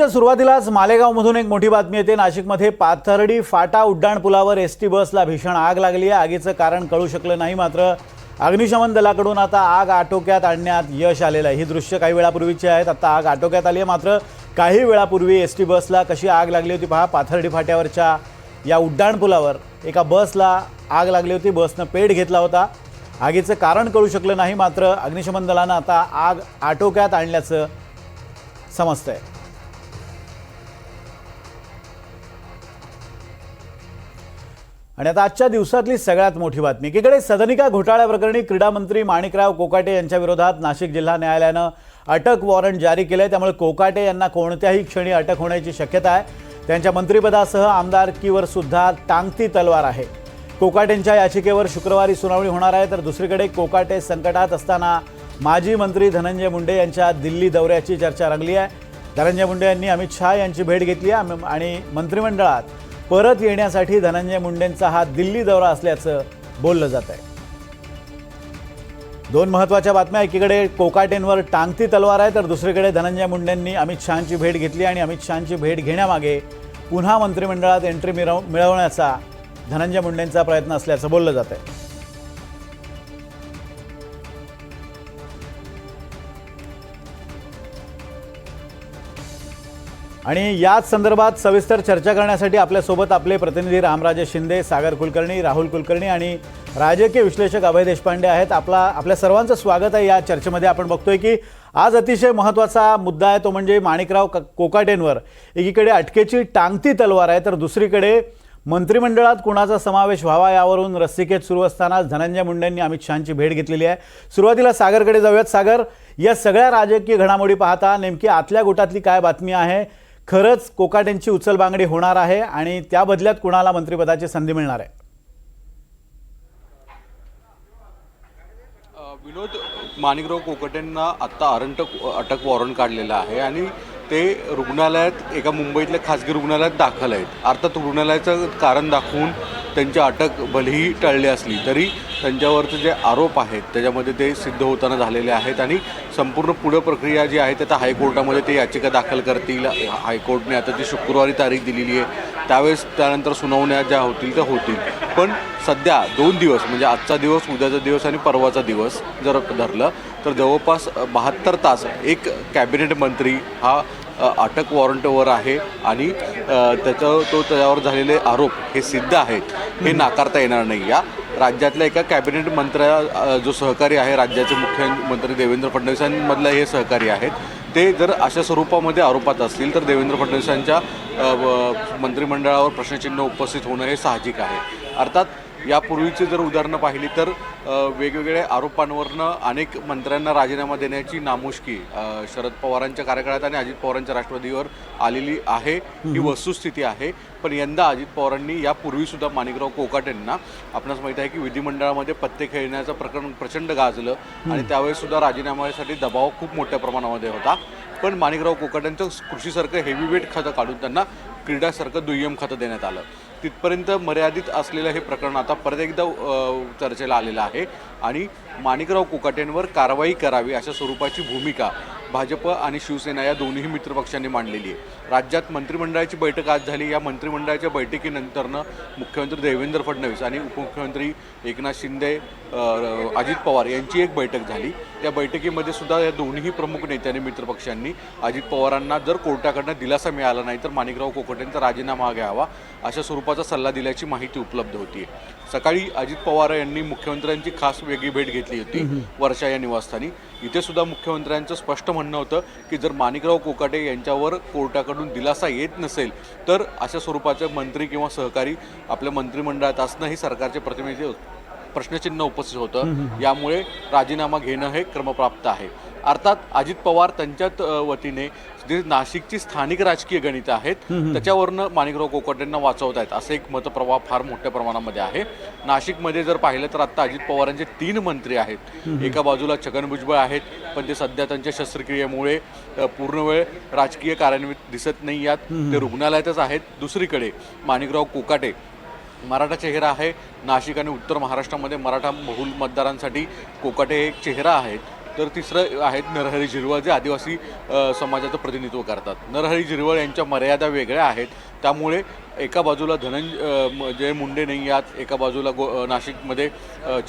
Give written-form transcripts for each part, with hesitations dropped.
सुरुवातीलाच मालेगावमधून एक मोठी बातमी येते। नाशिकमध्ये पाथर्डी फाटा उड्डाणपुलावर एसटी बसला भीषण आग लागली आहे। आगीचं कारण कळू शकलं नाही, मात्र अग्निशमन दलाकडून आता आग आटोक्यात आणण्यात यश आलेलं आहे। ही दृश्य काही वेळापूर्वीची आहेत। आता आग आटोक्यात आली आहे, मात्र काही वेळापूर्वी एसटी बसला कशी आग लागली होती पहा। पाथर्डी फाट्यावरच्या या उड्डाणपुलावर एका बसला आग लागली होती। बसनं पेट घेतला होता। आगीचं कारण कळू शकलं नाही, मात्र अग्निशमन दलानं आता आग आटोक्यात आणल्याचं समजतंय। आणि आता आजच्या दिवसातली सगळ्यात मोठी बातमी, एकीकडे सदनिका घोटाळ्याप्रकरणी क्रीडा मंत्री माणिकराव कोकाटे यांच्या विरोधात नाशिक जिल्हा न्यायालयानं अटक वॉरंट जारी केलंय। त्यामुळे कोकाटे यांना कोणत्याही क्षणी अटक होण्याची शक्यता आहे। त्यांच्या मंत्रिपदासह आमदारकीवर सुद्धा टांगती तलवार आहे। कोकाटेंच्या याचिकेवर शुक्रवारी सुनावणी होणार आहे। तर दुसरीकडे कोकाटे संकटात असताना माजी मंत्री धनंजय मुंडे यांच्या दिल्ली दौऱ्याची चर्चा रंगली आहे। धनंजय मुंडे यांनी अमित शहा यांची भेट घेतली आहे आणि मंत्रिमंडळात परत येण्यासाठी धनंजय मुंडेंचा हा दिल्ली दौरा असल्याचं बोललं जात आहे। दोन महत्त्वाच्या बातम्या, एकीकडे कोकाटेंवर टांगती तलवार आहे, तर दुसरीकडे धनंजय मुंडेंनी अमित शहांची भेट घेतली आणि अमित शहांची भेट घेण्यामागे पुन्हा मंत्रिमंडळात एंट्री मिळवण्याचा धनंजय मुंडेंचा प्रयत्न असल्याचं बोललं जात आहे। आणि याच संदर्भात सविस्तर चर्चा करण्यासाठी आपल्यासोबत आपले प्रतिनिधी रामराजे शिंदे, सागर कुलकर्णी, राहुल कुलकर्णी आणि राजकीय विश्लेषक अभय देशपांडे आहेत। आपल्या सर्वांचं स्वागत आहे या चर्चेमध्ये। आपण बघतोय की आज अतिशय महत्त्वाचा मुद्दा आहे, तो म्हणजे माणिकराव कोकाटेंवर एकीकडे अटकेची टांगती तलवार आहे, तर दुसरीकडे मंत्रिमंडळात कुणाचा समावेश व्हावा यावरून रस्सीखेच सुरू असताना धनंजय मुंडेंनी अमित शहांची भेट घेतलेली आहे। सुरुवातीला सागरकडे जाऊयात। सागर, या सगळ्या राजकीय घडामोडी पाहता नेमकी आतल्या गोटातली काय बातमी आहे? खरंच कोकाटेंची उचलबांगडी होणार आहे आणि त्या बदल्यात कुणाला मंत्रिपदाची संधी मिळणार आहे? विनोद, माणिकराव कोकाटेंना आत्ता अटक वॉरंट काढलेला आहे आणि ते रुग्णालयात, एका मुंबईतल्या खाजगी रुग्णालयात दाखल आहेत। अर्थात रुग्णालयाचं कारण दाखवून त्यांची अटक भलेही टळली असली तरी त्यांच्यावरचे जे आरोप आहेत त्याच्यामध्ये ते सिद्ध होताना झालेले आहेत आणि संपूर्ण पुढे प्रक्रिया जी आहे आता हायकोर्टामध्ये ते याचिका दाखल करतील। हायकोर्टने आता ती शुक्रवारी तारीख दिलेली आहे, त्यावेळेस त्यानंतर सुनावण्या ज्या होतील त्या होतील। पण सध्या 2 दिवस म्हणजे आजचा दिवस, उद्याचा दिवस आणि परवाचा दिवस जर धरलं तर जवळपास 72 तास एक कॅबिनेट मंत्री हा अटक वॉरंटवर आहे आणि त्याच्यावर झालेले आरोप हे सिद्ध आहेत, हे नाकारता येणार नाही। या राज्यातल्या एका कॅबिनेट मंत्र्या जो सहकारी आहे, राज्याचे मुख्यमंत्री देवेंद्र फडणवीसांमधलं हे सहकारी आहेत, ते जर अशा स्वरूपामध्ये आरोपात असतील तर देवेंद्र फडणवीसांच्या मंत्रिमंडळावर प्रश्नचिन्ह उपस्थित होणं हे साहजिक आहे। अर्थात यापूर्वीची जर उदाहरणं पाहिली तर वेगवेगळ्या आरोपांवरनं अनेक मंत्र्यांना राजीनामा देण्याची नामुष्की शरद पवारांच्या कार्यकाळात आणि अजित पवारांच्या राष्ट्रवादीवर आलेली आहे, ही वस्तुस्थिती आहे। पण यंदा अजित पवारांनी यापूर्वीसुद्धा माणिकराव कोकाटेंना, आपणास माहीत आहे की विधिमंडळामध्ये पत्ते खेळण्याचं प्रकरण प्रचंड गाजलं आणि त्यावेळेसुद्धा राजीनाम्यासाठी दबाव खूप मोठ्या प्रमाणामध्ये होता। पण माणिकराव कोकाटेंचं कृषीसारखं हेवीवेट खातं काढून त्यांना क्रीडासारखं दुय्यम खातं देण्यात आलं। तिथपर्यंत मर्यादित असलेलं हे प्रकरण आता परत एकदा चर्चेला आलेलं आहे आणि माणिकराव कोकाटेंवर कारवाई करावी अशा स्वरूपाची भूमिका भाजप आणि शिवसेना या दोन्ही मित्रपक्षांनी मांडलेली आहे। राज्यात मंत्रिमंडळाची बैठक आज झाली। या मंत्रिमंडळाच्या बैठकीनंतरनं मुख्यमंत्री देवेंद्र फडणवीस आणि उपमुख्यमंत्री एकनाथ शिंदे, अजित पवार यांची एक बैठक झाली। त्या बैठकीमध्ये सुद्धा या दोन्ही प्रमुख नेत्यांनी, मित्रपक्षांनी अजित पवारांना जर कोर्टाकडनं दिलासा मिळाला नाही तर माणिकराव कोकाटेंचा राजीनामा घ्यावा अशा स्वरूपाचा सल्ला दिल्याची माहिती उपलब्ध होती। सकाळी अजित पवार यांनी मुख्यमंत्र्यांची खास वेगळी भेट घेतली होती वर्षा या निवासस्थानी। इथे सुद्धा मुख्यमंत्र्यांचं स्पष्ट म्हणणं होतं की जर माणिकराव कोकाटे यांच्यावर कोर्टाकडून दिलासा येत नसेल तर अशा स्वरूपाचे मंत्री किंवा सहकारी आपल्या मंत्रिमंडळात असणं ही सरकारचे प्रतिनिधी प्रश्नचिन्ह उपस्थित होतं। यामुळे राजीनामा घेणं हे क्रमप्राप्त आहे। अर्थात अजित पवार त्यांच्याच वतीने जे नाशिकची स्थानिक राजकीय गणितं आहेत त्याच्यावरनं माणिकराव कोकाटेंना वाचवत आहेत, असं एक मतप्रवाह फार मोठ्या प्रमाणामध्ये आहे। नाशिकमध्ये जर पाहिलं तर आता अजित पवारांचे 3 मंत्री आहेत। एका बाजूला छगन भुजबळ आहेत, पण ते सध्या त्यांच्या शस्त्रक्रियेमुळे पूर्ण वेळ राजकीय कार्यान्वित दिसत नाही आहेत, ते रुग्णालयातच आहेत। दुसरीकडे माणिकराव कोकाटे मराठा चेहरा आहे। नाशिक आणि उत्तर महाराष्ट्रामध्ये मराठा बहुल मतदारांसाठी कोकाटे एक चेहरा आहेत। तर तिसरं आहेत नरहरी झिरवळ, जे आदिवासी समाजाचं प्रतिनिधित्व करतात. नरहरी झिरवळ यांच्या मर्यादा वेगळ्या आहेत, त्यामुळे एका बाजूला धनंजय मुंडे नाही आहेत, एका बाजूला नाशिकमध्ये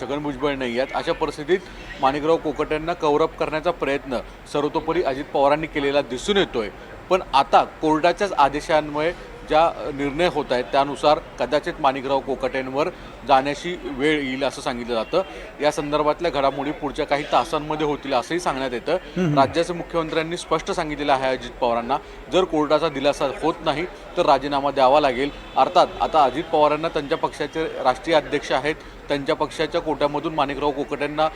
छगन भुजबळ नाही आहेत. अशा परिस्थितीत माणिकराव कोकाटेंना कव्हरअप करण्याचा प्रयत्न सर्वतोपरी अजित पवारांनी केलेला दिसून येतोय. पण आता कोर्टाच्याच आदेशांमुळे ज्या निर्णय होत आहेत त्यानुसार कदाचित माणिकराव कोकाटेंवर जाण्याची वेळ येईल असं सांगितलं जातं. या संदर्भातल्या घडामोडी पुढच्या काही तासांमध्ये होतील असंही सांगण्यात येतं. राज्याचे मुख्यमंत्र्यांनी स्पष्ट सांगितलेलं आहे अजित पवारांना, जर कोर्टाचा दिलासा होत नाही तर राजीनामा द्यावा लागेल. अर्थात आता अजित पवारांना त्यांच्या पक्षाचे राष्ट्रीय अध्यक्ष आहेत, त्यांच्या पक्षाच्या कोट्यामधून माणिकराव कोकाटेंना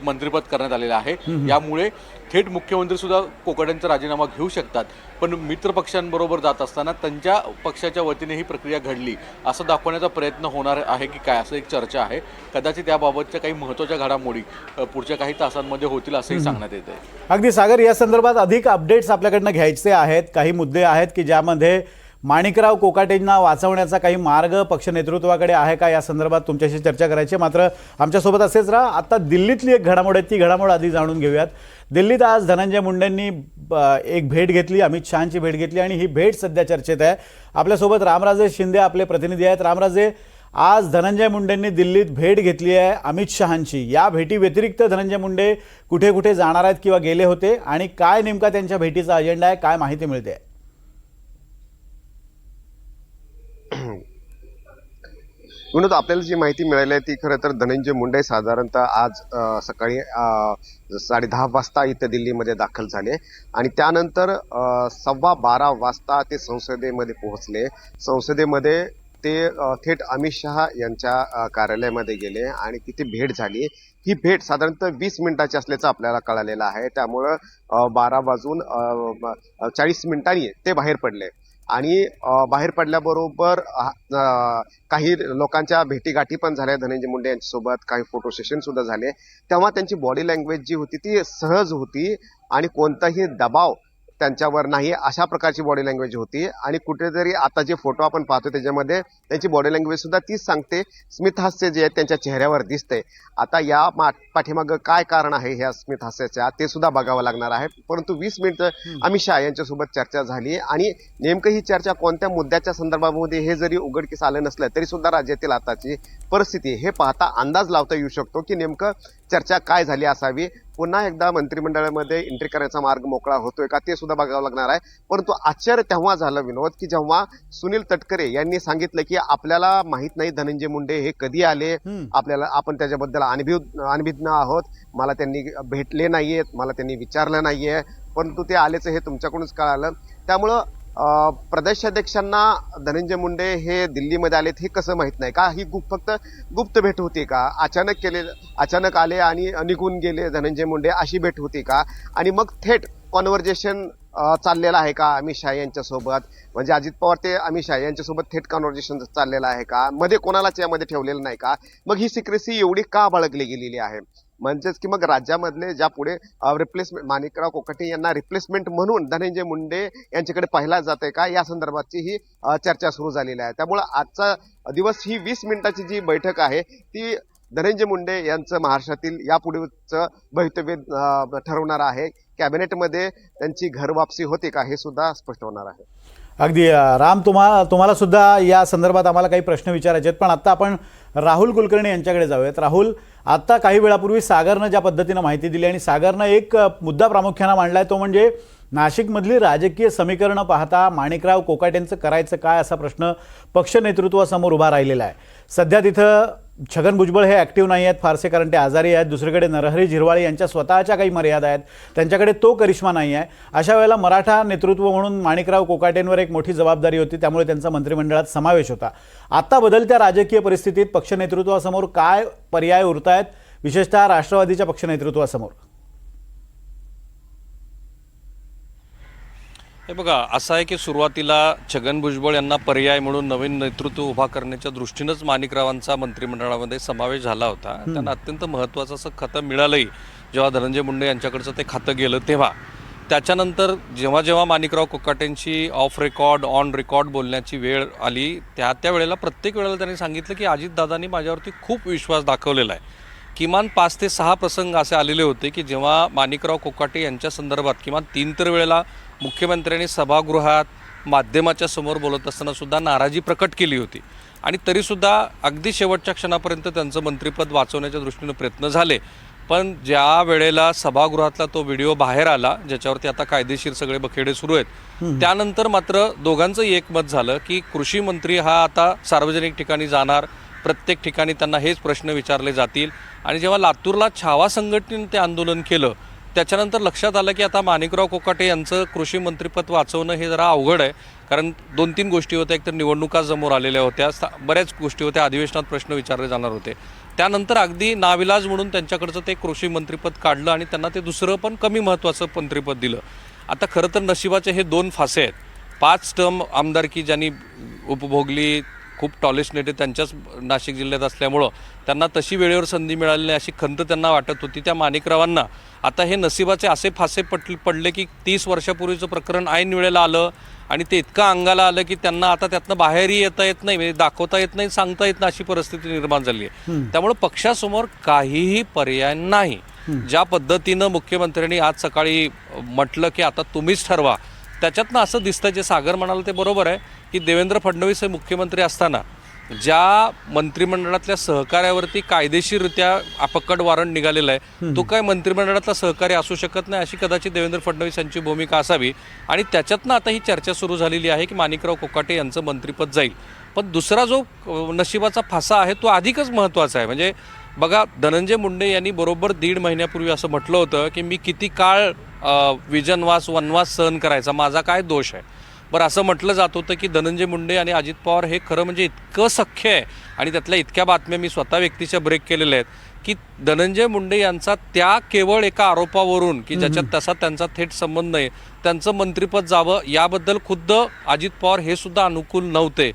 मंत्रिपद करण्यात आलेलं आहे. यामुळे थेट मुख्यमंत्री सुद्धा कोकाटेंचा राजीनामा घेऊ शकतात. पण मित्र पक्षांबरोबर जात असताना त्यांच्या पक्षाच्या वतीने ही प्रक्रिया घडली असं दाखवण्याचा प्रयत्न होणार आहे की काय, असं एक चर्चा आहे. कदाचित याबाबतच्या काही महत्त्वाच्या घडामोडी पुढच्या काही तासांमध्ये होतील असंही सांगण्यात येत आहे. अगदी सागर, या संदर्भात अधिक अपडेट्स आपल्याकडनं घ्यायचे आहेत. काही मुद्दे आहेत की ज्यामध्ये माणिकराव कोकाटेंना वाचवण्याचा काही मार्ग पक्ष नेतृत्वाकडे आहे का, या संदर्भात तुमच्याशी चर्चा करायची. मात्र आमच्यासोबत असेच राहा. आता दिल्लीतली एक घडामोड आहे, ती घडामोड आधी जाणून घेऊयात. दिल्लीत आज धनंजय मुंडेंनी एक भेट घेतली, अमित शहांची भेट घेतली आणि ही भेट सध्या चर्चेत आहे. आपल्यासोबत रामराजे शिंदे आपले प्रतिनिधी आहेत. रामराजे, आज धनंजय मुंडेंनी दिल्लीत भेट घेतली आहे अमित शहांची. या भेटी व्यतिरिक्त धनंजय मुंडे कुठे कुठे जाणार आहेत किंवा गेले होते आणि काय नेमका त्यांच्या भेटीचा अजेंडा आहे, काय माहिती मिळते? म्हणून आपल्याला जी माहिती मिळाली आहे ती खरं तर धनंजय मुंडे साधारणतः आज सकाळी 10:30 वाजता इथं दिल्लीमध्ये दाखल झाले आणि त्यानंतर 12:15 वाजता ते संसदेमध्ये पोहोचले. संसदेमध्ये ते थेट अमित शहा यांच्या कार्यालयामध्ये गेले आणि तिथे भेट झाली. ही भेट साधारणतः 20 मिनिटाची असल्याचं आपल्याला कळालेलं आहे. त्यामुळं 12:40 ते बाहेर पडले आणि बाहेर पडल्याबरोबर काही लोकांच्या भेटीगाठी पण झाल्या धनंजय मुंडे यांच्यासोबत, काही फोटो सेशन सुद्धा झाले. तेव्हा त्यांची बॉडी लँग्वेज जी होती ती सहज होती आणि कोणताही दबाव त्यांच्यावर नाही, अशा प्रकारची बॉडी लँग्वेज होती. आणि कुठेतरी आता जे फोटो आपण पाहतो त्याच्यामध्ये त्यांची बॉडी लँग्वेज सुद्धा तीच सांगते, स्मित हास्य जे आहे त्यांच्या चेहऱ्यावर दिसतंय. आता या पाठीमागं काय कारण आहे ह्या स्मित हास्याच्या ते सुद्धा बघावं लागणार आहे. परंतु 20 मिनिटं अमित शहा यांच्यासोबत चर्चा झाली आणि नेमकं ही चर्चा कोणत्या मुद्द्याच्या संदर्भामध्ये हे जरी उघडकीस आलं नसलं तरी सुद्धा राज्यातील आताची परिस्थिती हे पाहता अंदाज लावता येऊ शकतो की नेमकं चर्चा काय झाली असावी. पुन्हा एकदा मंत्रिमंडळामध्ये एंट्री करण्याचा मार्ग मोकळा होतोय का ते सुद्धा बघावं लागणार आहे. परंतु आश्चर्य तेव्हा झालं विनोद की जेव्हा सुनील तटकरे यांनी सांगितलं की आपल्याला माहित नाही धनंजय मुंडे हे कधी आले, आपण त्याच्याबद्दल अनभिज्ञ आहोत, मला त्यांनी भेटले नाहीयेत, मला त्यांनी विचारलं नाहीये, परंतु ते आल्याचं हे तुमच्याकडूनच कळालं. त्यामुळं प्रदेशाध्यक्षांना धनंजय मुंडे हे दिल्लीमध्ये आलेत हे कसं माहित नाही का? ही फक्त गुप्त भेट होती का? अचानक आले आणि निघून गेले धनंजय मुंडे अशी भेट होती का? आणि मग थेट कॉन्व्हर्जेशन चाललेलं आहे का अमित शहा यांच्यासोबत? म्हणजे अजित पवार ते अमित शहा यांच्यासोबत थेट कॉन्व्हर्जेशन चाललेलं आहे का? मध्ये कोणालाच यामध्ये ठेवलेलं नाही का? मग ही सिक्रेसी एवढी का बाळगली गेलेली आहे? म्हणजेच की मग राज्यामधले ज्या पुढे रिप्लेसमेंट माणिकराव कोकाटे यांना रिप्लेसमेंट म्हणून धनंजय मुंडे यांच्याकडे पाहिला जाते का, या संदर्भाची ही चर्चा सुरू झालेली आहे. त्यामुळे आजचा दिवस ही 20 मिनिटाची जी बैठक आहे ती धनंजय मुंडे यांचं महाराष्ट्रातील यापुढेचं भवितव्य ठरवणार आहे. कॅबिनेटमध्ये त्यांची घर वापसी होते का हे सुद्धा स्पष्ट होणार आहे. अगदी राम, तुम्हाला सुद्धा या संदर्भात आम्हाला काही प्रश्न विचारायचे आहेत, पण आता आपण राहुल कुलकर्णी यांच्याकडे जाऊयात. राहुल, आता काही वेळापूर्वी सागरनं ज्या पद्धतीनं माहिती दिली आणि सागरनं एक मुद्दा प्रामुख्यानं मांडलाय, तो म्हणजे नाशिकमधली राजकीय समीकरणं पाहता माणिकराव कोकाटेंचं करायचं काय असा प्रश्न पक्ष नेतृत्वासमोर उभा राहिलेला आहे. सध्या तिथं छगन भुजबळ हे ॲक्टिव्ह नाही आहेत फारसे, कारण ते आजारी आहेत. दुसरीकडे नरहरी झिरवाळ यांच्या स्वतःच्या काही मर्यादा आहेत, त्यांच्याकडे तो करिश्मा नाही आहे. अशा वेळेला मराठा नेतृत्व म्हणून माणिकराव कोकाटेंवर एक मोठी जबाबदारी होती, त्यामुळे त्यांचा मंत्रिमंडळात समावेश होता. आता बदलत्या राजकीय परिस्थितीत पक्ष नेतृत्वासमोर काय पर्याय उरत आहेत, विशेषतः राष्ट्रवादीच्या पक्ष नेतृत्वासमोर? हे बघा, असं आहे की सुरुवातीला छगन भुजबळ यांना पर्याय म्हणून नवीन नेतृत्व उभा करण्याच्या दृष्टीनंच माणिकरावांचा मंत्रिमंडळामध्ये समावेश झाला होता. त्यांना अत्यंत महत्त्वाचं असं खातं मिळालंही जेव्हा धनंजय मुंडे यांच्याकडचं ते खातं गेलं तेव्हा. त्याच्यानंतर जेव्हा जेव्हा माणिकराव कोकाटेंची ऑफ रेकॉर्ड ऑन रेकॉर्ड बोलण्याची वेळ आली त्या वेळेला प्रत्येक वेळेला त्यांनी सांगितलं की अजितदादांनी माझ्यावरती खूप विश्वास दाखवलेला आहे, किमान 5 ते 6 प्रसंग असे आलेले होते की जेव्हा माणिकराव कोकाटे यांच्या संदर्भात किमान 3 तर वेळेला मुख्यमंत्र्यांनी सभागृहात माध्यमाच्या समोर बोलत असताना सुद्धा नाराजी प्रकट केली होती आणि तरीसुद्धा अगदी शेवटच्या क्षणापर्यंत त्यांचं मंत्रिपद वाचवण्याच्या दृष्टीनं प्रयत्न झाले. पण ज्या वेळेला सभागृहातला तो व्हिडिओ बाहेर आला ज्याच्यावरती आता कायदेशीर सगळे बखेडे सुरू आहेत, त्यानंतर मात्र दोघांचंही एकमत झालं की कृषी मंत्री हा आता सार्वजनिक ठिकाणी जाणार, प्रत्येक ठिकाणी त्यांना हेच प्रश्न विचारले जातील. आणि जेव्हा लातूरला छावा संघटनेने ते आंदोलन केलं त्याच्यानंतर लक्षात आलं की आता माणिकराव कोकाटे यांचं कृषी मंत्रिपद वाचवणं हे जरा अवघड आहे. कारण 2-3 गोष्टी होत्या. एकतर निवडणुका समोर आलेल्या होत्या, बऱ्याच गोष्टी होत्या, अधिवेशनात प्रश्न विचारले जाणार होते. त्यानंतर अगदी नाविलाज म्हणून त्यांच्याकडचं ते कृषी मंत्रिपद काढलं आणि त्यांना ते दुसरं पण कमी महत्त्वाचं मंत्रिपद दिलं. आता खरं तर नशिबाचे हे 2 फासे आहेत. 5 टर्म आमदारकी ज्यांनी उपभोगली, खूप टॉलेस्ट नेते त्यांच्याच नाशिक जिल्ह्यात असल्यामुळं त्यांना तशी वेळेवर संधी मिळाली नाही अशी खंत त्यांना वाटत होती. त्या माणिकरावांना आता हे नशिबाचे असे फासे पडले की 30 वर्षापूर्वीचं प्रकरण ऐन वेळेला आलं आणि ते इतकं अंगाला आलं की त्यांना आता त्यातनं बाहेरही येता येत नाही, म्हणजे दाखवता येत नाही, सांगता येत नाही अशी परिस्थिती निर्माण झाली आहे. त्यामुळे पक्षासमोर काहीही पर्याय नाही. ज्या पद्धतीनं मुख्यमंत्र्यांनी आज सकाळी म्हटलं की आता तुम्हीच ठरवा, त्याच्यातनं असं दिसतं, जे सागर म्हणाल ते बरोबर आहे की देवेंद्र फडणवीस हे मुख्यमंत्री असताना ज्या मंत्रिमंडळातल्या सहकार्यावरती कायदेशीररित्या अपकड वॉरंट निघालेला आहे तो काय मंत्रिमंडळातला सहकारी असू शकत नाही अशी कदाचित देवेंद्र फडणवीस यांची भूमिका असावी. आणि त्याच्यातनं आता ही चर्चा सुरू झालेली आहे की माणिकराव कोकाटे यांचं मंत्रिपद जाईल. पण दुसरा जो नशिबाचा फासा आहे तो अधिकच महत्त्वाचा आहे. म्हणजे बघा, धनंजय मुंडे यांनी बरोबर 1.5 महिन्यापूर्वी असं म्हटलं होतं की मी किती काळ विजनवास वनवास सहन करायचा, माझा काय दोष आहे. बरं, असं म्हटलं जात होतं की धनंजय मुंडे आणि अजित पवार हे खरं म्हणजे इतकं सख्य आहे आणि त्यातल्या इतक्या बातम्या मी स्वतः व्यक्तीच्या ब्रेक केलेल्या आहेत की धनंजय मुंडे यांचा त्या केवळ एका आरोपावरून की ज्याच्यात तसा त्यांचा थेट संबंध नाही, त्यांचं मंत्रिपद जावं याबद्दल खुद्द अजित पवार हे सुद्धा अनुकूल नव्हते.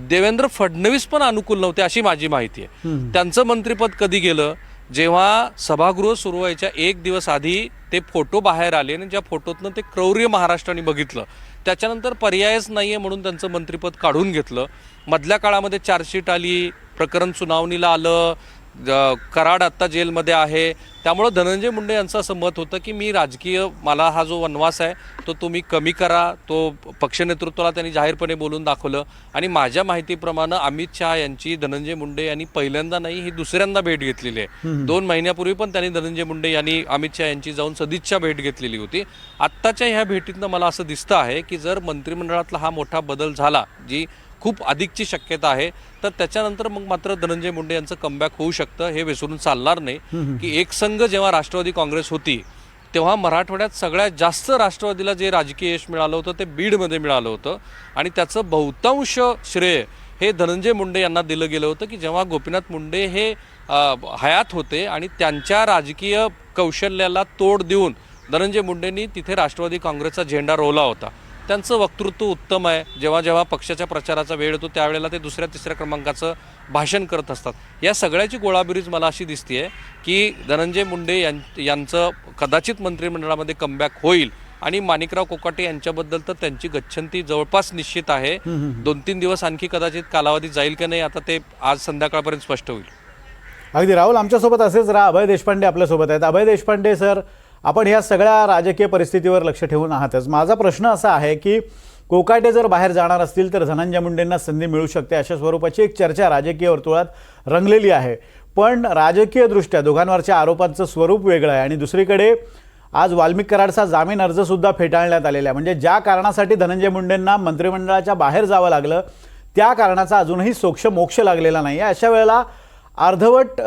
देवेंद्र फडणवीस पण अनुकूल नव्हते अशी माझी माहिती आहे. त्यांचं मंत्रिपद कधी गेलं, जेव्हा सभागृह सुरू व्हायच्या 1 दिवस आधी ते फोटो बाहेर आले आणि ज्या फोटोतनं ते क्रौर्य महाराष्ट्राने बघितलं, त्याच्यानंतर पर्यायच नाही आहे म्हणून त्यांचं मंत्रिपद काढून घेतलं. मधल्या काळामध्ये चार्जशीट आली, प्रकरण सुनावणीला आलं, कराड आत्ता जेलमध्ये आहे. त्यामुळं धनंजय मुंडे यांचं असं मत होतं की मी राजकीय, मला हा जो वनवास आहे तो तुम्ही कमी करा. तो पक्षनेतृत्वाला त्यांनी जाहीरपणे बोलून दाखवलं. आणि माझ्या माहितीप्रमाणे अमित शहा यांची धनंजय मुंडे यांनी पहिल्यांदा नाही, ही दुसऱ्यांदा भेट घेतलेली आहे. 2 महिन्यापूर्वी पण त्यांनी धनंजय मुंडे यांनी अमित शहा यांची जाऊन सदिच्छा भेट घेतलेली होती. आत्ताच्या ह्या भेटीतनं मला असं दिसतं आहे की जर मंत्रिमंडळातला हा मोठा बदल झाला, जी खूप अधिकची शक्यता आहे, तर त्याच्यानंतर मग मात्र धनंजय मुंडे यांचं कमबॅक होऊ शकतं. हे विसरून चालणार नाही की एक संघ जेव्हा राष्ट्रवादी काँग्रेस होती तेव्हा मराठवाड्यात सगळ्यात जास्त राष्ट्रवादीला जे राजकीय यश मिळालं होतं ते बीडमध्ये मिळालं होतं आणि त्याचं बहुतांश श्रेय हे धनंजय मुंडे यांना दिलं गेलं होतं की जेव्हा गोपीनाथ मुंडे हे हयात होते आणि त्यांच्या राजकीय कौशल्याला तोड देऊन धनंजय मुंडेंनी तिथे राष्ट्रवादी काँग्रेसचा झेंडा रोवला होता. त्यांचं वक्तृत्व उत्तम आहे. जेव्हा जेव्हा पक्षाच्या प्रचाराचा वेळ येतो त्यावेळेला ते 2ऱ्या-3ऱ्या क्रमांकाचं भाषण करत असतात. या सगळ्याची गोळाबेरीज मला अशी दिसते की धनंजय मुंडे यांचं कदाचित मंत्रिमंडळामध्ये कमबॅक होईल आणि माणिकराव कोकाटे यांच्याबद्दल तर त्यांची गच्छंती जवळपास निश्चित आहे. 2-3 दिवस आणखी कदाचित कालावधी जाईल की नाही आता ते आज संध्याकाळपर्यंत स्पष्ट होईल. अगदी राहुल, आमच्यासोबत असेच अभय देशपांडे आपल्यासोबत आहेत. अभय देशपांडे सर, आपण या सगळ्या राजकीय परिस्थितीवर लक्ष ठेवून आहातच. माझा प्रश्न असा आहे की कोकाटे जर बाहेर जाणार असतील तर धनंजय मुंडेंना संधी मिळू शकते अशा स्वरूपाची एक चर्चा राजकीय वर्तुळात रंगलेली आहे. पण राजकीयदृष्ट्या दोघांवरच्या आरोपांचं स्वरूप वेगळं आहे आणि दुसरीकडे आज वाल्मिक कराडचा जामीन अर्जसुद्धा फेटाळण्यात आलेला आहे. म्हणजे ज्या कारणासाठी धनंजय मुंडेंना मंत्रिमंडळाच्या बाहेर जावं लागलं त्या कारणाचा अजूनही मोक्ष लागलेला नाही आहे. अशा वेळेला अर्धवट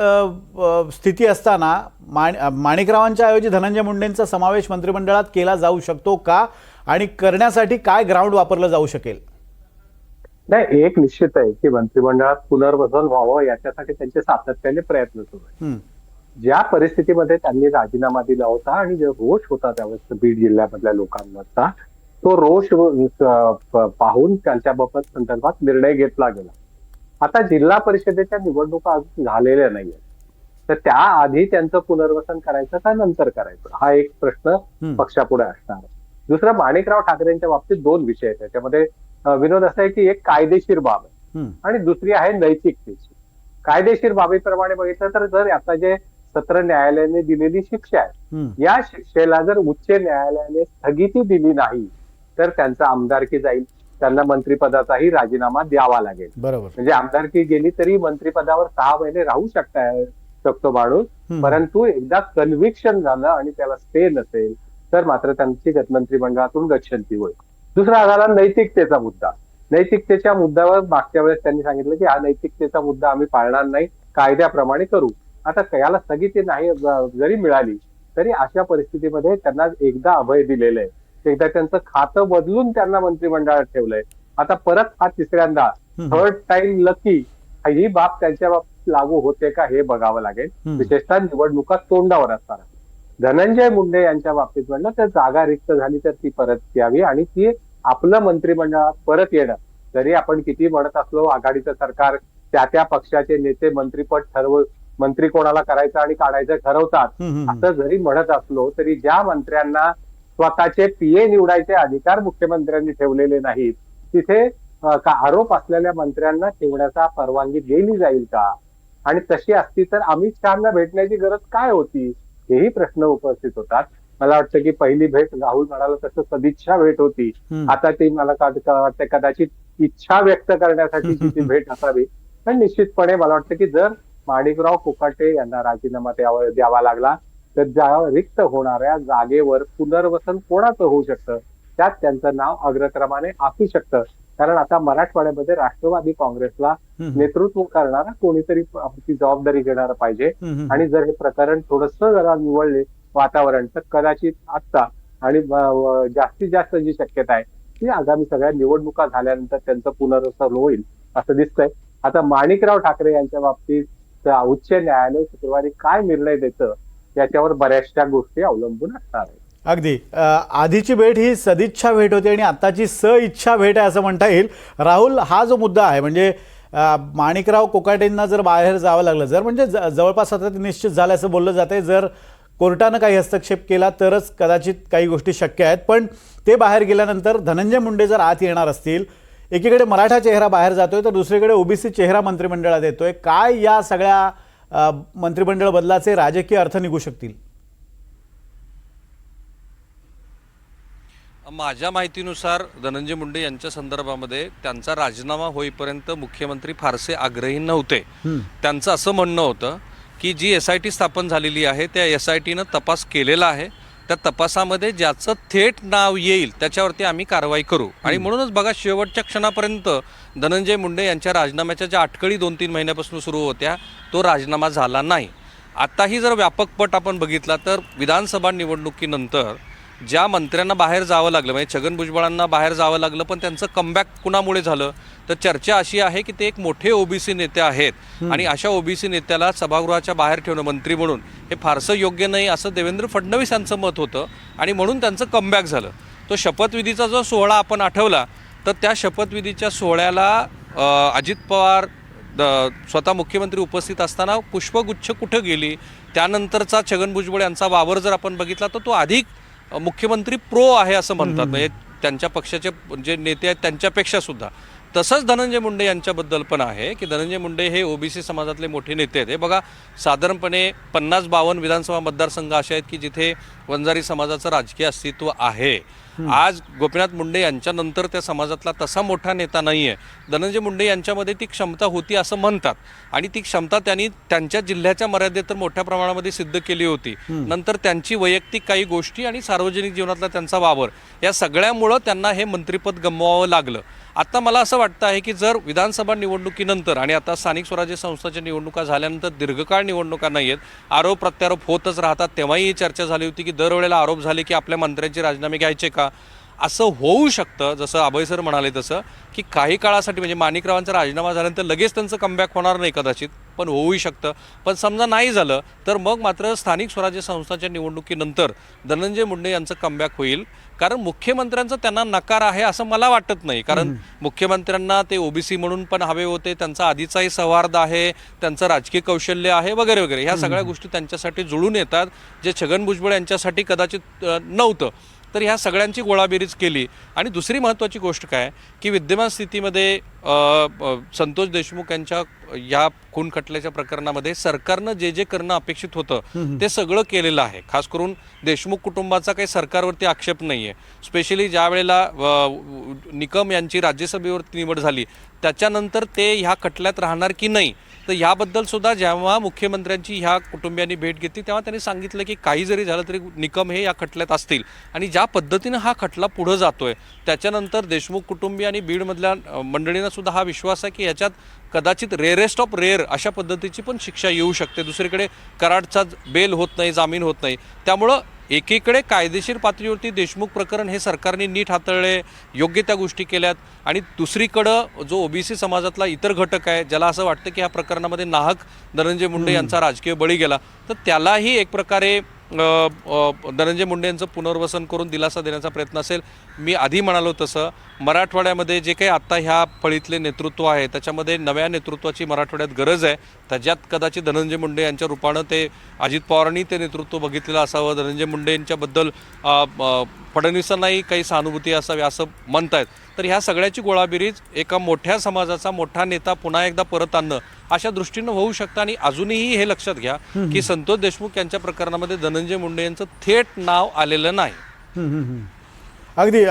स्थिती असताना माणिकरावांच्या ऐवजी धनंजय मुंडेंचा समावेश मंत्रिमंडळात केला जाऊ शकतो का आणि करण्यासाठी काय ग्राउंड वापरलं जाऊ शकेल? नाही, एक निश्चित आहे की मंत्रिमंडळात पुनर्वसन व्हावं याच्यासाठी त्यांचे सातत्याने प्रयत्न सुरू आहेत. ज्या परिस्थितीमध्ये त्यांनी राजीनामा दिला होता आणि जो रोष होता त्यावेळेस बीड जिल्ह्यामधल्या लोकांवरचा, तो रोष पाहून त्यांच्याबाबत संदर्भात निर्णय घेतला गेला. आता जिल्हा परिषदेच्या निवडणुका अजून झालेल्या नाहीये, तर त्याआधी त्यांचं पुनर्वसन करायचं का नंतर करायचं हा एक प्रश्न पक्षापुढे असणार. दुसरं, माणिकराव ठाकरेंच्या बाबतीत 2 विषय आहेत. त्याच्यामध्ये विनोद असा आहे की एक कायदेशीर बाब आहे आणि दुसरी आहे नैतिकतेची. कायदेशीर बाबीप्रमाणे बघितलं तर जर आता जे सत्र न्यायालयाने दिलेली शिक्षा आहे. या शिक्षेला जर उच्च न्यायालयाने स्थगिती दिली नाही तर त्यांचा आमदारकी जाईल, त्यांना मंत्रिपदाचाही राजीनामा द्यावा लागेल. बरोबर. म्हणजे आमदारकी गेली तरी मंत्रिपदावर 6 महिने राहू शकतो माणूस, परंतु एकदा कन्व्हिक्शन झालं आणि त्याला स्टे नसेल तर मात्र त्यांची मंत्रिमंडळातून गच्छंती होईल. दुसरा झाला नैतिकतेचा मुद्दा. नैतिकतेच्या मुद्द्यावर मागच्या वेळेस त्यांनी सांगितलं की हा नैतिकतेचा मुद्दा आम्ही पाळणार नाही, कायद्याप्रमाणे करू. आता याला स्थगिती नाही जरी मिळाली तरी अशा परिस्थितीमध्ये त्यांना एकदा अभय दिलेलं आहे, एकदा त्यांचं खातं बदलून त्यांना मंत्रिमंडळात ठेवलंय, आता परत हा तिसऱ्यांदा थर्ड टाइम लकी ही बाब त्यांच्या बाबतीत लागू होते का हे बघावं लागेल, विशेषतः निवडणुका तोंडावर असताना. धनंजय मुंडे यांच्या बाबतीत म्हणलं तर जागा रिक्त झाली तर ती परत यावी आणि ती आपलं मंत्रिमंडळात परत येणं. जरी आपण किती म्हणत असलो आघाडीचं सरकार त्या पक्षाचे नेते मंत्री कोणाला करायचं आणि काढायचं ठरवतात, असं जरी म्हणत असलो तरी ज्या मंत्र्यांना स्वतःचे पीए निवडायचे अधिकार मुख्यमंत्र्यांनी ठेवलेले नाहीत तिथे आरोप असलेल्या मंत्र्यांना ठेवण्याचा परवानगी दिली जाईल का? आणि तशी असती तर अमित शहाना भेटण्याची गरज काय होती, हेही प्रश्न उपस्थित होतात. मला वाटतं की पहिली भेट राहुल म्हणाला तसं सदिच्छा भेट होती, आता ती मला वाटतं कदाचित इच्छा व्यक्त करण्यासाठी ती भेट असावी. पण निश्चितपणे मला वाटतं की जर माणिकराव कोकाटे यांना राजीनामा द्यावा लागला तर ज्या रिक्त होणाऱ्या जागेवर पुनर्वसन कोणाचं होऊ शकतं त्यात त्यांचं नाव अग्रक्रमाने असू शकतं. कारण आता मराठवाड्यामध्ये राष्ट्रवादी काँग्रेसला नेतृत्व करणारा कोणीतरी ती जबाबदारी घेणारा पाहिजे. आणि जर हे प्रकरण थोडंसं जरा निवडले वातावरण तर कदाचित आता आणि जास्तीत जास्त जी शक्यता आहे ती आगामी सगळ्या निवडणुका झाल्यानंतर त्यांचं पुनर्वसन होईल असं दिसतंय. आता माणिकराव ठाकरे यांच्या बाबतीत उच्च न्यायालय शुक्रवारी काय निर्णय देतं याच्यावर बऱ्याचशा गोष्टी अवलंबून असणार आहेत. अगदी. आधीची भेट ही सदिच्छा भेट होती आणि आताची इच्छा भेट आहे असं म्हणता येईल. राहुल, हा जो मुद्दा आहे म्हणजे माणिकराव कोकाटेंना जर बाहेर जावं लागलं, जर म्हणजे जवळपास आता निश्चित झालं असं बोललं जाते, जर कोर्टानं काही हस्तक्षेप केला तरच कदाचित काही गोष्टी शक्य आहेत. पण ते बाहेर गेल्यानंतर धनंजय मुंडे जर आत येणार असतील, एकीकडे मराठा चेहरा बाहेर जातोय तर दुसरीकडे ओबीसी चेहरा मंत्रिमंडळात येतोय, काय या सगळ्या मंत्रिमंडळ बदलाचे राजकीय अर्थ निघू शकतील? माझ्या माहितीनुसार धनंजय मुंडे यांच्या संदर्भामध्ये त्यांचा राजीनामा होईपर्यंत मुख्यमंत्री फारसे आग्रही नव्हते. त्यांचं असं म्हणणं होतं की जी SIT स्थापन झालेली आहे त्या SITनं तपास केलेला आहे, त्या तपासामध्ये ज्याचं थेट नाव येईल त्याच्यावरती आम्ही कारवाई करू. आणि म्हणूनच बघा शेवटच्या क्षणापर्यंत धनंजय मुंडे यांच्या राजीनाम्याच्या ज्या अटकळी 2-3 महिन्यापासून सुरू होत्या तो राजीनामा झाला नाही. आताही जर व्यापक पट आपण बघितला तर विधानसभा निवडणुकीनंतर ज्या मंत्र्यांना बाहेर जावं लागलं म्हणजे छगन भुजबळांना बाहेर जावं लागलं पण त्यांचं कमबॅक कुणामुळे झालं तर चर्चा अशी आहे की ते एक मोठे ओबीसी नेते आहेत आणि अशा ओबीसी नेत्याला सभागृहाच्या बाहेर ठेवणं मंत्री म्हणून हे फारसं योग्य नाही असं देवेंद्र फडणवीस यांचं मत होतं आणि म्हणून त्यांचं कमबॅक झालं. तो शपथविधीचा जो सोहळा आपण आठवला तर त्या शपथविधीच्या सोहळ्याला अजित पवार स्वतः मुख्यमंत्री उपस्थित असताना पुष्पगुच्छ कुठं गेली, त्यानंतरचा छगन भुजबळ यांचा वावर जर आपण बघितला तर तो अधिक मुख्यमंत्री प्रो आहे असं म्हणतात, म्हणजे त्यांच्या पक्षाचे जे नेते आहेत त्यांच्यापेक्षा सुद्धा. तसंच धनंजय मुंडे यांच्याबद्दल पण आहे की धनंजय मुंडे हे ओबीसी समाजातले मोठे नेते आहेत. हे बघा साधारणपणे 50-52 विधानसभा मतदारसंघ असे आहेत की जिथे वंजारी समाजाचं राजकीय अस्तित्व आहे. आज गोपीनाथ मुंडे यांच्यानंतर त्या समाजातला तसा मोठा नेता नाही आहे. धनंजय मुंडे यांच्यामध्ये ती क्षमता होती असं म्हणतात आणि ती क्षमता त्यांनी त्यांच्या जिल्ह्याच्या मर्यादेत तर मोठ्या प्रमाणामध्ये सिद्ध केली होती. नंतर त्यांची वैयक्तिक काही गोष्टी आणि सार्वजनिक जीवनातला त्यांचा वावर या सगळ्यामुळं त्यांना हे मंत्रिपद गमवावं लागलं. आता मला असं वाटतं आहे की जर विधानसभा निवडणुकीनंतर आणि आता स्थानिक स्वराज्य संस्थांच्या निवडणुका झाल्यानंतर दीर्घकाळ निवडणुका नाही आहेत, आरोप प्रत्यारोप होतच राहतात. तेव्हाही ही चर्चा झाली होती की दरवेळेला आरोप झाले की आपल्या मंत्र्यांचे राजीनामे घ्यायचे का, असं होऊ शकतं. जसं अभय सर म्हणाले तसं की काही काळासाठी म्हणजे माणिकरावांचा राजीनामा झाल्यानंतर लगेच त्यांचं कमबॅक होणार नाही कदाचित, पण होऊही शकतं. पण समजा नाही झालं तर मग मात्र स्थानिक स्वराज्य संस्थांच्या निवडणुकीनंतर धनंजय मुंडे यांचं कमबॅक होईल. कारण मुख्यमंत्र्यांचा त्यांना नकार आहे असं मला वाटत नाही, कारण मुख्यमंत्र्यांना ते ओबीसी म्हणून पण हवे होते, त्यांचा आधीचाही सौहार्द आहे, त्यांचं राजकीय कौशल्य आहे वगैरे वगैरे, ह्या सगळ्या गोष्टी त्यांच्यासाठी जुळून येतात जे छगन भुजबळ यांच्यासाठी कदाचित नव्हतं. तर ह्या सगळ्यांची गोळाबेरीज केली. आणि दुसरी महत्त्वाची गोष्ट काय की विद्यमान स्थितीमध्ये संतोष देशमुख यांच्या या खून खटल्याच्या प्रकरणामध्ये सरकारनं जे जे करणं अपेक्षित होतं ते सगळं केलेलं आहे. खास करून देशमुख कुटुंबाचा काही सरकारवरती आक्षेप नाही आहे. स्पेशली ज्या वेळेला निकम यांची राज्यसभेवरती निवड झाली त्याच्यानंतर ते ह्या खटल्यात राहणार की नाही, तर ह्याबद्दल सुद्धा जेव्हा मुख्यमंत्र्यांची ह्या कुटुंबियांनी भेट घेतली तेव्हा त्यांनी सांगितलं की काही जरी झालं तरी निकम हे या खटल्यात असतील. आणि ज्या पद्धतीनं हा खटला पुढं जातोय त्याच्यानंतर देशमुख कुटुंबीय आणि बीडमधल्या मंडळींना सुद्धा हा विश्वास आहे की याच्यात कदाचित रेअरेस्ट ऑफ रेअर अशा पद्धतीची पण शिक्षा येऊ शकते. दुसरीकडे कराडचा बेल होत नाही, जामीन होत नाही. त्यामुळं एकीकडे कायदेशीर पातळीवरती देशमुख प्रकरण हे सरकारने नीट हाताळले, योग्य त्या गोष्टी केल्यात, आणि दुसरीकडं जो ओबीसी समाजातला इतर घटक आहे ज्याला असं वाटतं की ह्या प्रकरणामध्ये नाहक धनंजय मुंडे यांचा राजकीय बळी गेला, तर त्यालाही एक प्रकारे धनंजय मुंडे यांचं पुनर्वसन करून दिलासा देण्याचा प्रयत्न असेल. मी आधी म्हणालो तसं मराठवाड्यामध्ये जे काही आत्ता ह्या फळीतले नेतृत्व आहे त्याच्यामध्ये नव्या नेतृत्वाची मराठवाड्यात गरज आहे. त्याच्यात कदाचित धनंजय मुंडे यांच्या रूपानं ते अजित पवारांनी ते नेतृत्व बघितलेलं असावं. धनंजय मुंडे यांच्याबद्दल फडणवीसांनाही काही सहानुभूती असावी असं म्हणतायत. तर ह्या सगळ्याची गोळाबेरीज एका मोठ्या समाजाचा मोठा नेता पुन्हा एकदा परत आणणं अशा दृष्टीनं होऊ शकतं. आणि अजूनही हे लक्षात घ्या की संतोष देशमुख यांच्या प्रकरणामध्ये धनंजय मुंडे यांचं थेट नाव आलेलं नाही. अगदी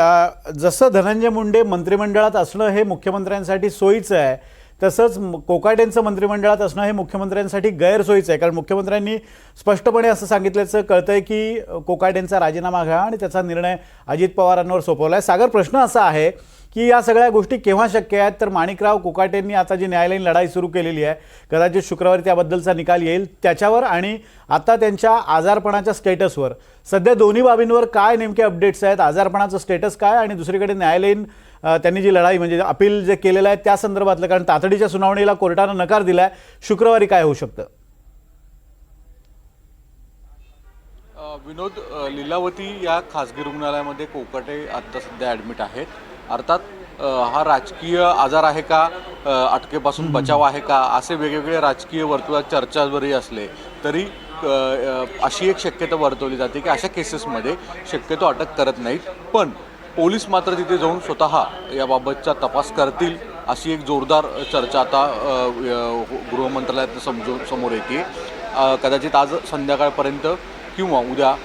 जसं धनंजय मुंडे मंत्रिमंडळात असणं हे मुख्यमंत्र्यांसाठी सोयीचं आहे, तसंच कोकाटेंचं मंत्रिमंडळात असणं हे मुख्यमंत्र्यांसाठी गैरसोयीचं आहे. कारण मुख्यमंत्र्यांनी स्पष्टपणे असं सांगितल्याचं कळतंय की कोकाटेंचा राजीनामा घ्या आणि त्याचा निर्णय अजित पवारांवर सोपवला आहे. सागर, प्रश्न असा आहे की या सगळ्या गोष्टी केव्हा शक्य आहेत? तर माणिकराव कोकाटेंनी आता जी न्यायालयीन लढाई सुरू केलेली आहे, कदाचित शुक्रवारी त्याबद्दलचा निकाल येईल त्याच्यावर, आणि आता त्यांच्या आजारपणाच्या स्टेटसवर. सध्या दोन्ही बाबींवर काय नेमके अपडेट्स आहेत? आजारपणाचं स्टेटस काय, आणि दुसरीकडे न्यायालयीन त्यांनी जी लढाई म्हणजे अपील जे केलेलं आहे त्या संदर्भातलं, कारण तातडीच्या सुनावणीला कोर्टानं नकार दिला आहे, शुक्रवारी काय होऊ शकतं? विनोद, लीलावती या खासगी रुग्णालयामध्ये कोकाटे आत्ता सध्या ॲडमिट आहेत. अर्थात हा राजकीय आजार आहे का, अटकेपासून बचाव आहे का, असे वेगवेगळे राजकीय वर्तुळात चर्चा जरी असले तरी अशी एक शक्यता वर्तवली जाते की अशा केसेसमध्ये शक्यतो अटक करत नाहीत. पण पोलीस मात्र तिथे जाऊन स्वतः याबाबतचा तपास करतील अशी एक जोरदार चर्चा आता गृहमंत्रालयात समोर येते. कदाचित आज संध्याकाळपर्यंत किंवा उद्या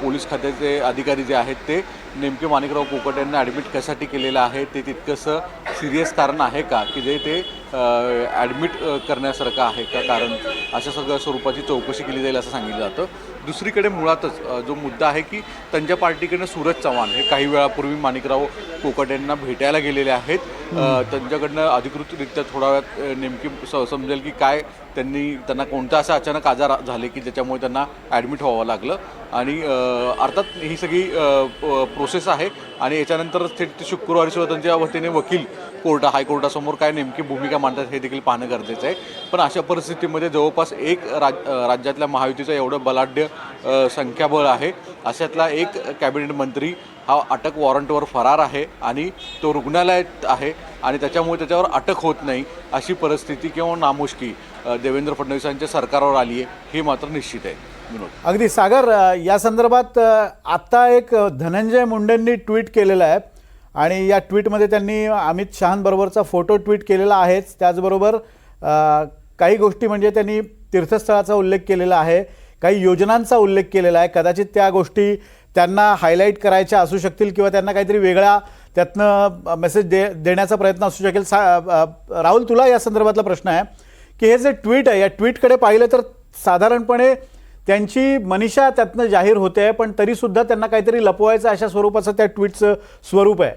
पोलीस खात्याचे अधिकारी जे आहेत ते नेमके माणिकराव कोकाटे यांना ॲडमिट कशासाठी केलेलं आहे, ते तितकंसं सिरियस कारण आहे का की जे ते ॲडमिट करण्यासारखं आहे का कारण, अशा सगळ्या स्वरूपाची चौकशी केली जाईल असं सांगितलं जातं. दुसरीकडे मुळातच जो मुद्दा आहे की त्यांच्या पार्टीकडनं सूरज चव्हाण हे काही वेळापूर्वी माणिकराव कोकाटे यांना भेटायला गेलेले आहेत. त्यांच्याकडनं अधिकृतरित्या थोडा वेळात नेमकी समजेल की काय त्यांना कोणता असा अचानक आजार झाले की ज्याच्यामुळे त्यांना ॲडमिट व्हावं लागलं. आणि अर्थात ही सगळी प्रोसेस आहे आणि याच्यानंतरच थेट शुक्रवारी सुद्धा त्यांच्या वतीने वकील हायकोर्टासमोर काय नेमकी भूमिका मांडतात हे देखील पाहणं गरजेचं आहे. पण अशा परिस्थितीमध्ये जवळपास एक राज्यातल्या महायुतीचं एवढं बलाढ्य संख्याबळ आहे, अशातला एक कॅबिनेट मंत्री हा अटक वॉरंटवर फरार आहे आणि तो रुग्णालयात आहे आणि त्याच्यामुळे त्याच्यावर अटक होत नाही अशी परिस्थिती किंवा नामुष्की देवेंद्र फडणवीसांच्या सरकारवर आली आहे हे मात्र निश्चित आहे. विनोद, अगदी सागर, या संदर्भात आत्ता एक धनंजय मुंडेंनी ट्विट केलेलं आहे आणि या ट्विटमध्ये त्यांनी अमित शहांबरोबरचा फोटो ट्विट केलेला आहेच. त्याचबरोबर काही गोष्टी म्हणजे त्यांनी तीर्थस्थळाचा उल्लेख केलेला आहे, काही योजनांचा उल्लेख केलेला आहे. कदाचित त्या गोष्टी त्यांना हायलाईट करायच्या असू शकतील किंवा त्यांना काहीतरी वेगळा त्यातनं मेसेज देण्याचा प्रयत्न असू शकेल. राहुल, तुला या संदर्भातला प्रश्न आहे की हे जे ट्विट आहे या ट्विटकडे पाहिलं तर साधारणपणे त्यांची मनीषा त्यातनं जाहीर होते आहे, पण तरीसुद्धा त्यांना काहीतरी लपवायचं अशा स्वरूपाचं त्या ट्विटचं स्वरूप आहे.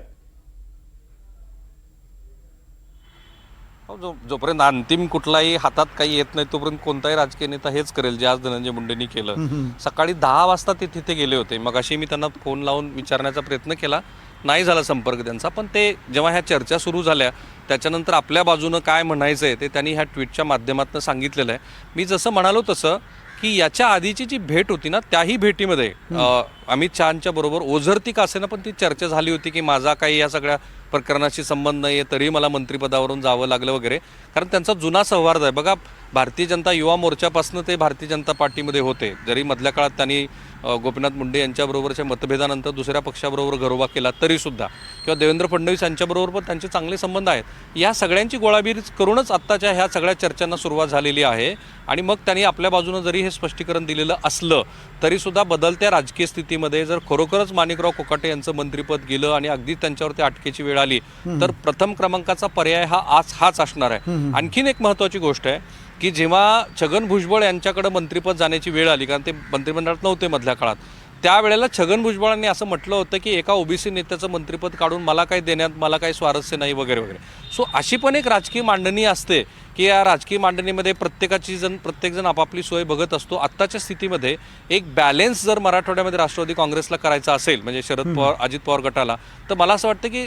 जोपर्यंत अंतिम कुठलाही हातात काही येत नाही तोपर्यंत कोणताही राजकीय नेता हेच करेल जे आज धनंजय मुंडेंनी केलं. सकाळी 10 वाजता ते तिथे गेले होते. मग अशी मी त्यांना फोन लावून विचारण्याचा प्रयत्न केला, नाही झाला संपर्क त्यांचा. पण ते जेव्हा ह्या चर्चा सुरू झाल्या त्याच्यानंतर आपल्या बाजूनं काय म्हणायचं आहे ते त्यांनी ह्या ट्विटच्या माध्यमातून सांगितलेलं आहे. मी जसं म्हणालो तसं की याच्या आधीची जी भेट होती ना त्याही भेटीमध्ये अमित शहांच्या बरोबर ओझरती का असेना पण ती चर्चा झाली होती की माझा काही या सगळ्या प्रकरणाशी संबंध नाही आहे तरी मला मंत्रिपदावरून जावं लागलं वगैरे, कारण त्यांचा जुना सौहार्द आहे. बघा, भारतीय जनता युवा मोर्चापासून ते भारतीय जनता पार्टीमध्ये होते. जरी मधल्या काळात त्यांनी गोपीनाथ मुंडे यांच्याबरोबरच्या मतभेदानंतर दुसऱ्या पक्षाबरोबर घरोबा केला तरीसुद्धा, किंवा देवेंद्र फडणवीस यांच्याबरोबर पण त्यांचे चांगले संबंध आहेत. या सगळ्यांची गोळाबीर करूनच आत्ताच्या ह्या सगळ्या चर्चांना सुरुवात झालेली आहे. आणि मग त्यांनी आपल्या बाजूनं जरी हे स्पष्टीकरण दिलेलं असलं तरीसुद्धा बदलत्या राजकीय स्थितीमध्ये जर खरोखरच माणिकराव कोकाटे यांचं मंत्रिपद गेलं आणि अगदी त्यांच्यावरती अटकेची वेळ आली तर प्रथम क्रमांकाचा पर्याय हाच असणार आहे. आणखीन एक महत्त्वाची गोष्ट आहे की जेव्हा छगन भुजबळ यांच्याकडे मंत्रिपद जाण्याची वेळ आली, कारण ते मंत्रिमंडळात नव्हते मधल्या काळात, त्यावेळेला छगन भुजबळांनी असं म्हटलं होतं की एका ओबीसी नेत्याचं मंत्रिपद काढून मला काही देण्यात मला काही स्वारस्य नाही वगैरे वगैरे. सो अशी पण एक राजकीय मांडणी असते की या राजकीय मांडणीमध्ये प्रत्येकजण आपापली सोय बघत असतो. आत्ताच्या स्थितीमध्ये एक बॅलेन्स जर मराठवाड्यामध्ये राष्ट्रवादी काँग्रेसला करायचा असेल, म्हणजे शरद पवार अजित पवार गटाला, तर मला असं वाटतं की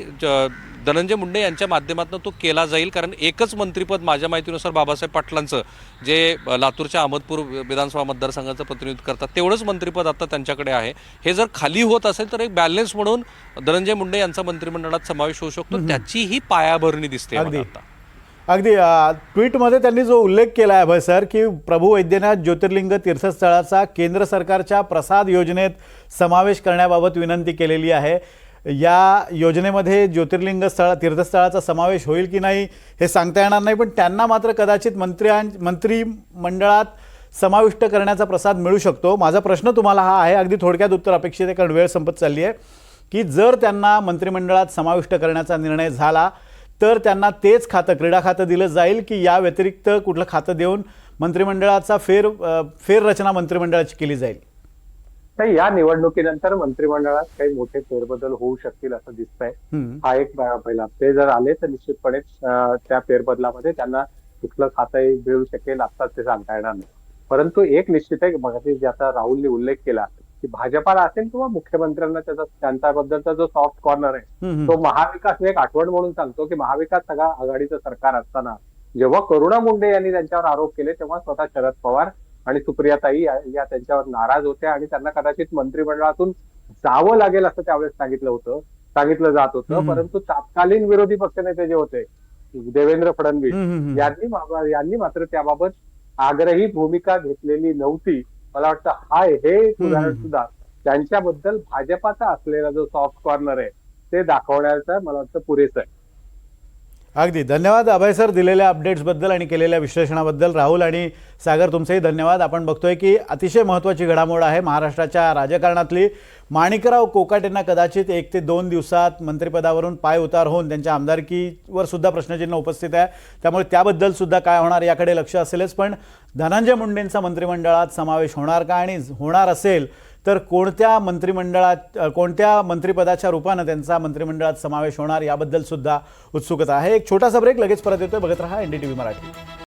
धनंजय मुंडे यांच्या माध्यमातून तो केला जाईल. कारण एकच मंत्रिपद माझ्या माहितीनुसार बाबासाहेब पाटलांचं, जे लातूरच्या अहमदपूर विधानसभा मतदारसंघाचं प्रतिनिधित्व करतात, तेवढंच मंत्रिपद आता त्यांच्याकडे आहे. हे जर खाली होत असेल तर एक बॅलेन्स म्हणून धनंजय मुंडे यांचा मंत्रिमंडळात समावेश होऊ शकतो. त्याची ही पायाभरणी दिसते मला आता. अगदी ट्विटमध्ये त्यांनी जो उल्लेख केला आहे अभय सर, की प्रभू वैद्यनाथ ज्योतिर्लिंग तीर्थस्थळाचा केंद्र सरकारच्या प्रसाद योजनेत समावेश करण्याबाबत विनंती केलेली आहे. या योजनेमध्ये ज्योतिर्लिंग तीर्थस्थळाचा समावेश होईल की नाही हे सांगता येणार नाही, पण त्यांना मात्र कदाचित मंत्रिमंडळात समाविष्ट करण्याचा प्रसाद मिळू शकतो. माझा प्रश्न तुम्हाला हा आहे, अगदी थोडक्यात उत्तर अपेक्षित आहे कारण वेळ संपत चालली आहे, की जर त्यांना मंत्रिमंडळात समाविष्ट करण्याचा निर्णय झाला तर त्यांना तेच खातं, क्रीडा खातं दिलं जाईल की या व्यतिरिक्त कुठलं खातं देऊन मंत्रिमंडळाचा फेररचना मंत्रिमंडळाची केली जाईल? नाही, या निवडणुकीनंतर मंत्रिमंडळात काही मोठे फेरबदल होऊ शकतील असं दिसतंय. हा एक पहिला. ते जर आले तर निश्चितपणे त्या फेरबदलामध्ये त्यांना कुठलं खातं मिळू शकेल आता ते सांगता येणार नाही. परंतु एक निश्चित आहे, मगाशी ज्याचा राहुलने उल्लेख केला की भाजपाला असेल किंवा मुख्यमंत्र्यांना त्यांच्याबद्दलचा जो सॉफ्ट कॉर्नर आहे तो महाविकास एक आठवण म्हणून सांगतो की महाविकास आघाडीचं सरकार असताना जेव्हा करुणा मुंडे यांनी त्यांच्यावर आरोप केले तेव्हा स्वतः शरद पवार आणि सुप्रियाताई या त्यांच्यावर नाराज होत्या आणि त्यांना कदाचित मंत्रिमंडळातून जावं लागेल असं त्यावेळेस सांगितलं जात होतं. परंतु तत्कालीन विरोधी पक्षनेते जे होते देवेंद्र फडणवीस यांनी मात्र त्याबाबत आग्रही भूमिका घेतलेली नव्हती. मला वाटतं हे उदाहरण सुद्धा त्यांच्याबद्दल भाजपाचा असलेला जो सॉफ्ट कॉर्नर आहे ते दाखवण्याचं मला वाटतं पुरेसं आहे. अगदी धन्यवाद अभय सर दिलेल्या अपडेट्सबद्दल आणि केलेल्या विश्लेषणाबद्दल. राहुल आणि सागर तुमचेही धन्यवाद. आपण बघतोय की अतिशय महत्त्वाची घडामोड आहे महाराष्ट्राच्या राजकारणातली. माणिकराव कोकाटेंना कदाचित 1 ते 2 दिवसात मंत्रिपदावरून पाय उतार होऊन त्यांच्या आमदारकीवर सुद्धा प्रश्नचिन्ह उपस्थित आहे. त्यामुळे त्याबद्दल सुद्धा काय होणार याकडे लक्ष असेलच. पण धनंजय मुंडेंचा मंत्रिमंडळात समावेश होणार का, आणि होणार असेल तर कोणत्या मंत्रिपदाच्या रूपानं त्यांचा मंत्रिमंडळात समावेश होणार याबद्दल सुद्धा उत्सुकता आहे. एक छोटासा ब्रेक, लगेच परत येतोय. बघत रहा NDTV मराठी.